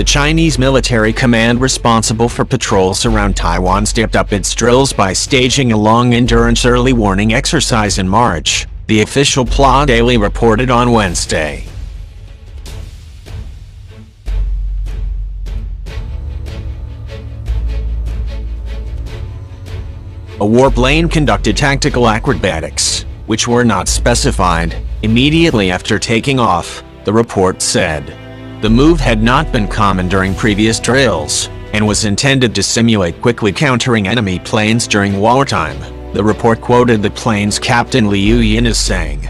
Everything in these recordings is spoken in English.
The Chinese military command responsible for patrols around Taiwan stepped up its drills by staging a long-endurance early warning exercise in March, the official PLA Daily reported on Wednesday. A warplane conducted tactical acrobatics, which were not specified, immediately after taking off, the report said. The move had not been common during previous drills, and was intended to simulate quickly countering enemy planes during wartime, the report quoted the plane's captain Liu Yin as saying.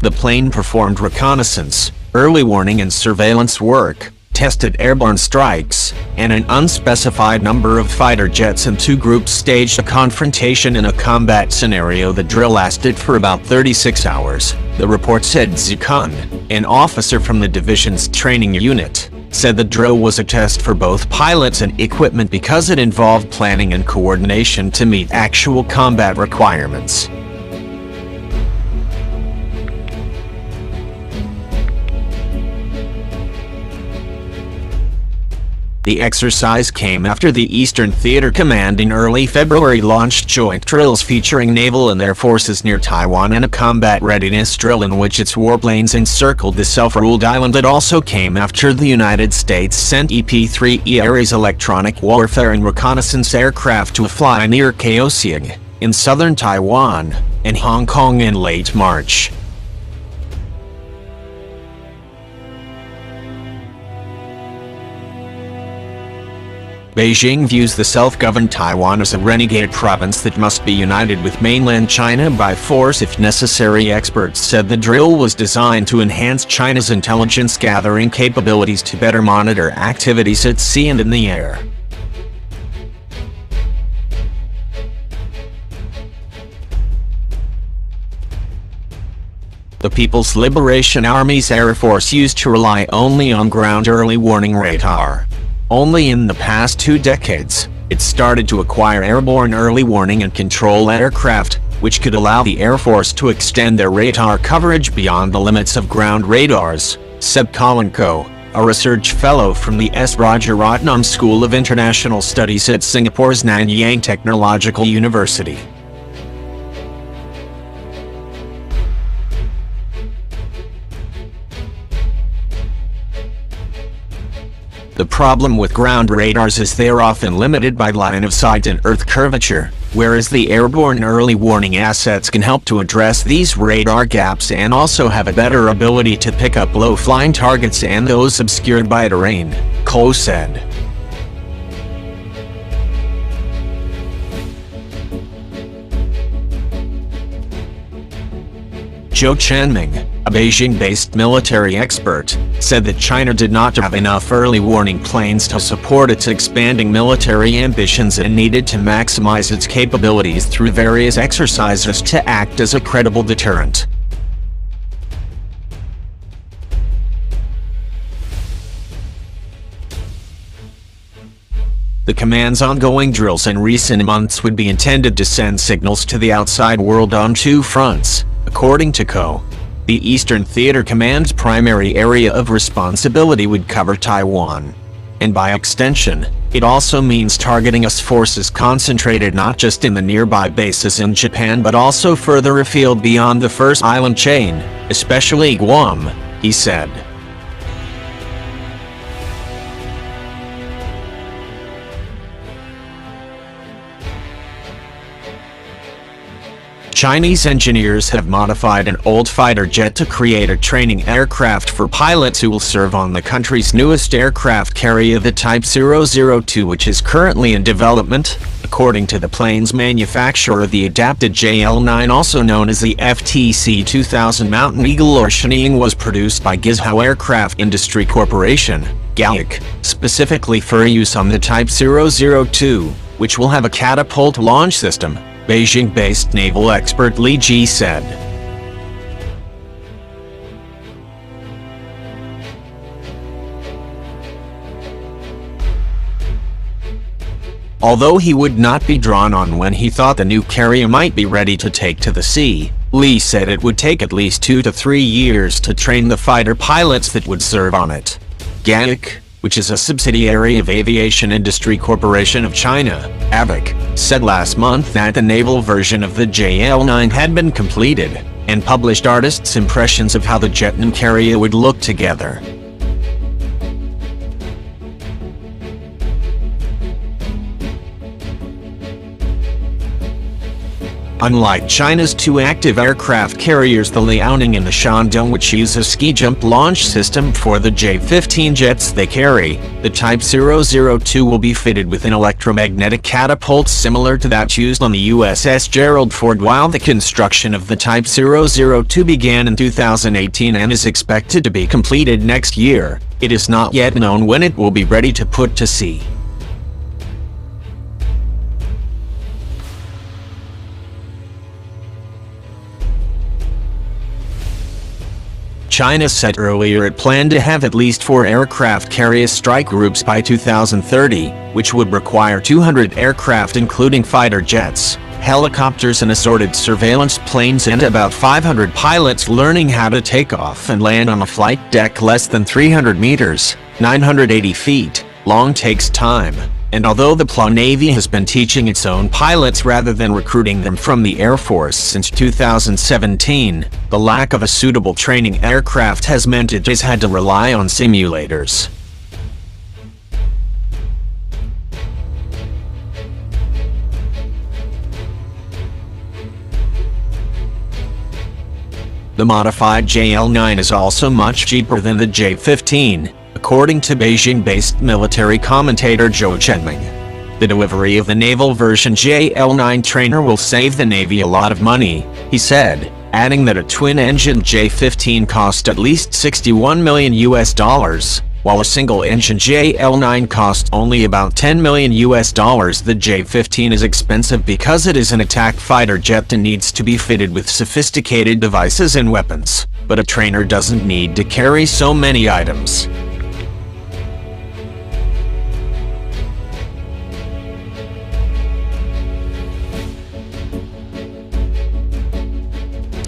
The plane performed reconnaissance, early warning and surveillance work, tested airborne strikes, and an unspecified number of fighter jets and 2 groups staged a confrontation in a combat scenario. The drill lasted for about 36 hours, the report said. Zhu Kun, an officer from the division's training unit, said the drill was a test for both pilots and equipment because it involved planning and coordination to meet actual combat requirements. The exercise came after the Eastern Theater Command in early February launched joint drills featuring naval and air forces near Taiwan and a combat readiness drill in which its warplanes encircled the self-ruled island. It also came after the United States sent EP-3E Ares electronic warfare and reconnaissance aircraft to fly near Kaohsiung, in southern Taiwan, and Hong Kong in late March. Beijing views the self-governed Taiwan as a renegade province that must be united with mainland China by force if necessary. Experts said the drill was designed to enhance China's intelligence-gathering capabilities to better monitor activities at sea and in the air. The People's Liberation Army's Air Force used to rely only on ground early warning radar. Only in the past 2 decades, it started to acquire airborne early warning and control aircraft, which could allow the Air Force to extend their radar coverage beyond the limits of ground radars, said Colin Koh, a research fellow from the S. Rajaratnam School of International Studies at Singapore's Nanyang Technological University. The problem with ground radars is they are often limited by line of sight and earth curvature, whereas the airborne early warning assets can help to address these radar gaps and also have a better ability to pick up low-flying targets and those obscured by terrain, Koh said. Zhou Chenming, a Beijing-based military expert, said that China did not have enough early warning planes to support its expanding military ambitions and needed to maximize its capabilities through various exercises to act as a credible deterrent. The command's ongoing drills in recent months would be intended to send signals to the outside world on 2 fronts, according to Koh. The Eastern Theater Command's primary area of responsibility would cover Taiwan. And by extension, it also means targeting US forces concentrated not just in the nearby bases in Japan but also further afield beyond the first island chain, especially Guam, he said. Chinese engineers have modified an old fighter jet to create a training aircraft for pilots who will serve on the country's newest aircraft carrier, the Type 002, which is currently in development, according to the plane's manufacturer. The adapted JL-9, also known as the FTC-2000 Mountain Eagle or Shenyang, was produced by Guizhou Aircraft Industry Corporation, GAIC, specifically for use on the Type 002, which will have a catapult launch system, Beijing-based naval expert Li Ji said. Although he would not be drawn on when he thought the new carrier might be ready to take to the sea, Lee said it would take at least 2 to 3 years to train the fighter pilots that would serve on it. GAIC, which is a subsidiary of Aviation Industry Corporation of China, AVIC, said last month that the naval version of the JL-9 had been completed, and published artists' impressions of how the jet and carrier would look together. Unlike China's two active aircraft carriers, the Liaoning and the Shandong, which use a ski jump launch system for the J-15 jets they carry, the Type 002 will be fitted with an electromagnetic catapult similar to that used on the USS Gerald Ford. While the construction of the Type 002 began in 2018 and is expected to be completed next year, it is not yet known when it will be ready to put to sea. China said earlier it planned to have at least 4 aircraft carrier strike groups by 2030, which would require 200 aircraft including fighter jets, helicopters and assorted surveillance planes, and about 500 pilots learning how to take off and land on a flight deck less than 300 meters, 980 feet, long takes time. And although the PLA Navy has been teaching its own pilots rather than recruiting them from the Air Force since 2017, the lack of a suitable training aircraft has meant it has had to rely on simulators. The modified JL-9 is also much cheaper than the J-15, according to Beijing-based military commentator Zhou Chenming. The delivery of the naval version JL-9 trainer will save the Navy a lot of money, he said, adding that a twin-engine J-15 cost at least $61 million, while a single-engine JL-9 costs only about $10 million. The J-15 is expensive because it is an attack fighter jet and needs to be fitted with sophisticated devices and weapons, but a trainer doesn't need to carry so many items.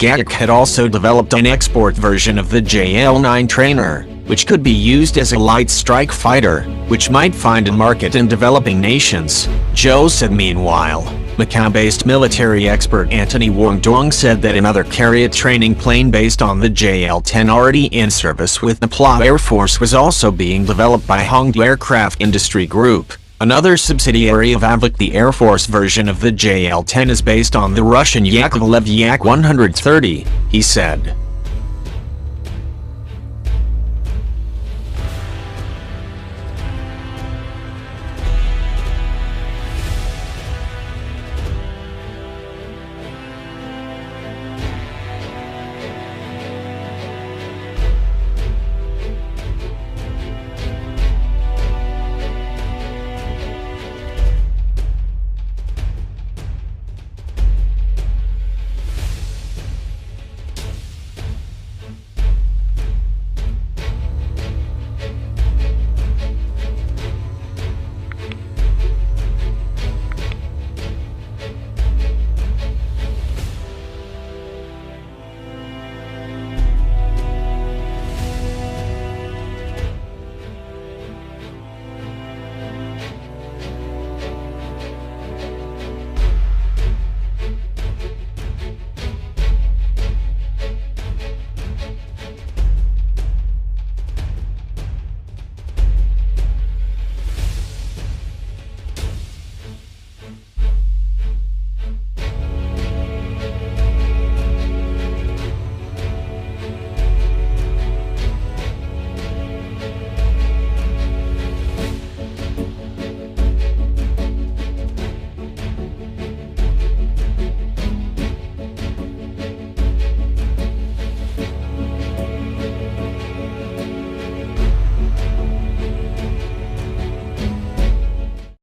GAIC had also developed an export version of the JL-9 trainer, which could be used as a light strike fighter, which might find a market in developing nations, Zhou said. Meanwhile, Macau-based military expert Anthony Wong Dong said that another carrier training plane based on the JL-10 already in service with the PLA Air Force was also being developed by Hongdu Aircraft Industry Group, another subsidiary of AVIC. The Air Force version of the JL-10 is based on the Russian Yakovlev Yak-130, he said.